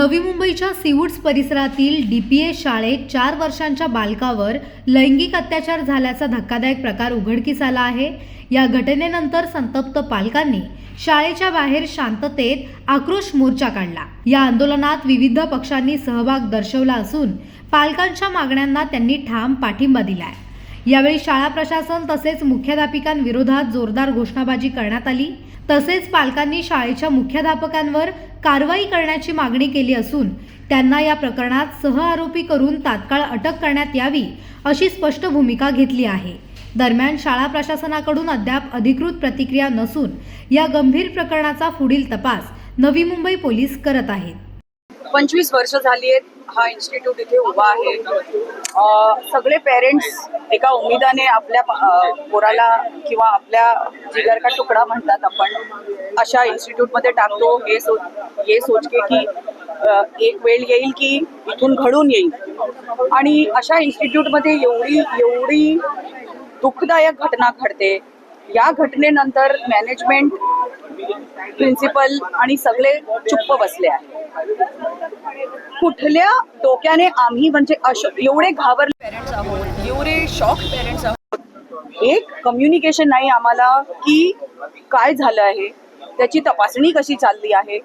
नवी मुंबईच्या सीवूड्स परिसरातील डीपीएस शाळेत 4 वर्षांच्या बालकावर लैंगिक अत्याचार झाल्याचा धक्कादायक प्रकार उघडकीस आला आहे। या घटनेनंतर संतप्त पालकांनी शाळेच्या बाहेर शांततेत आक्रोश मोर्चा काढला। या आंदोलनात विविध पक्षांनी सहभाग दर्शवला असून पालकांच्या मागण्यांना त्यांनी ठाम पाठिंबा दिलाय। यावेळी शाळा प्रशासन तसेच मुख्याध्यापिकांविरोधात जोरदार घोषणाबाजी करण्यात आली। तसेच पालकांनी शाळेच्या मुख्याध्यापकांवर कारवाई करण्याची मागणी केली असून त्यांना या प्रकरणात सहआरोपी करून तात्काळ अटक करण्यात यावी अशी स्पष्ट भूमिका घेतली आहे। दरम्यान शाळा प्रशासनाकडून अद्याप अधिकृत प्रतिक्रिया नसून या गंभीर प्रकरणाचा पुढील तपास नवी मुंबई पोलीस करत आहेत। 25 वर्ष झाली आहेत हा इन्स्टिट्यूट इथे उभा आहे। सगळे पेरेंट्स एका उमेदाने आपल्या पोराला किंवा आपल्या जिगर का तुकडा म्हणतात आपण अशा इन्स्टिट्यूटमध्ये टाकतो हे सोच के की एक वेळ येईल की इथून घडून येईल आणि अशा इन्स्टिट्यूटमध्ये एवढी दुःखदायक घटना घडते। या घटनेनंतर मॅनेजमेंट प्रिन्सिपल आणि सगळे चुप्प बसले आहेत। कुठल्या डोक्याने आम्ही म्हणजे एवढे घाबरले पेरेंट्स आहोत, एवढे शॉक पेरेंट्स आहोत। एक कम्युनिकेशन नाही आम्हाला की काय झालं आहे, त्याची तपासणी कशी चालली आहे,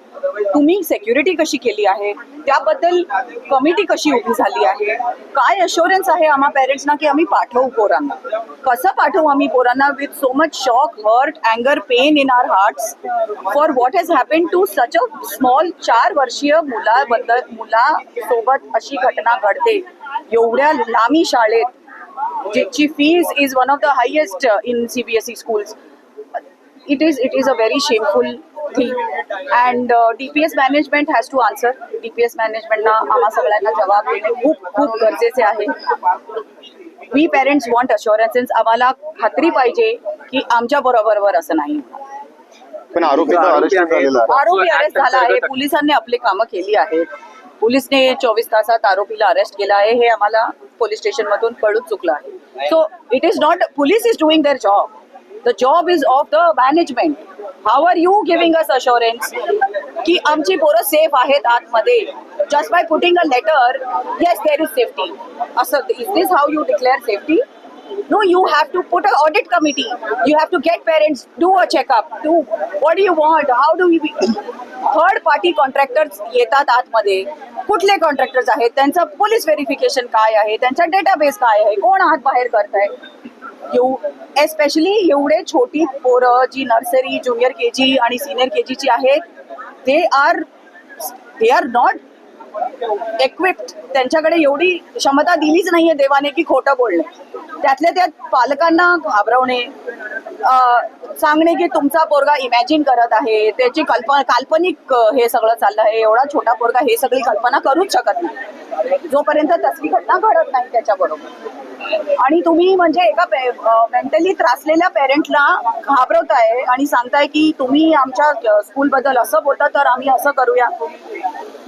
तुम्ही सेक्युरिटी कशी केली आहे, त्याबद्दल कमिटी कशी उभी झाली आहे, काय अश्युरन्स आहे आम्हा पेरेंट्सना की आम्ही पाठवू पोरांना, कसं पाठवू आम्ही पोरांना with so much shock, hurt, अँगर, pain in our hearts for what has happen to such a small 4 वर्षीय मुलासोबत अशी घटना घडते एवढ्या लांबी शाळेत ज्याची fees is one of the highest in CBSE schools. It is a very shameful thing and DPS management has to answer. DPS management ना आम्हा सगळ्यांना जवाब देणे खूप गरजेचे आहे। We parents want assurances. आम्हाला खात्री पाहिजे की आमच्या बरोबर असं नाही। पण आरोपी अरेस्ट झाला आहे, पोलिसांनी आपली कामं केली आहेत। पोलिसने 24 तासात आरोपीला अरेस्ट केला आहे हे आम्हाला पोलीस स्टेशन मधून कळून चुकलं आहे। So it is not police is doing there job, the job is of the management. How are you giving us assurance की आमची पोरं सेफ आहेत आतमध्ये just by putting a letter yes there is safety? असं is this how you declare safety? No, you have to put an audit committee, you have to get parents, do a checkup, do what do you want, how do we third party contractors येतात आतमध्ये, कुठले contractors आहेत, त्यांचं police verification काय आहे, त्यांचा database काय आहे, कोण आत बाहेर करताय। एस्पेशली एवढे छोटी पोरं जी नर्सरी, ज्युनियर KG आणि सिनियर KG ची आहेत, दे आर नॉट इक्विप्ड। त्यांच्याकडे एवढी क्षमता दिलीच नाहीये देवाने की खोटं बोलणे। त्यातल्या त्यात पालकांना घाबरवणे, सांगणे की तुमचा पोरगा इमॅजिन करत आहे, त्याची काल्पनिक हे सगळं चाललं आहे। एवढा छोटा पोरगा हे सगळी कल्पना करूच शकत नाही जोपर्यंत तसली घटना घडत नाही त्याच्याबरोबर। आणि तुम्ही म्हणजे एका मेंटली त्रासलेल्या पेरेंटला घाबरवताय आणि सांगताय की तुम्ही आमच्या स्कूल बद्दल असं बोलता तर आम्ही असं करूया।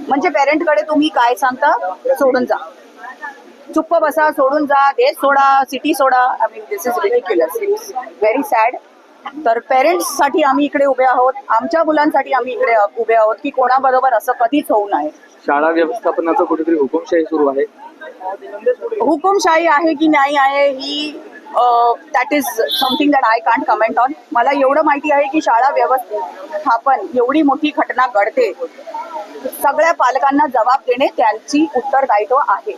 म्हणजे पेरेंटकडे तुम्ही काय सांगता, सोडून जा, चुप्प बसा, सोडून जा, देश सोडा, सिटी सोडा। I mean this is ridiculous, it's very sad. तर पेरेंट्स साठी आम्ही इकडे उभे आहोत, आमच्या मुलांसाठी आम्ही इकडे उभे आहोत की कोणाबरोबर असं कधीच होऊ नये। शाळा व्यवस्थापनाचं कुठेतरी हुकुमशाही सुरू आहे। हुकुमशाही आहे की नाही आहे ही that is something that I can't comment on. मला एवढं माहिती आहे की शाळा व्यवस्थापन एवढी मोठी घटना घडते, सगळ्या पालकांना जबाब देणे त्यांची उत्तरदायित्व आहे।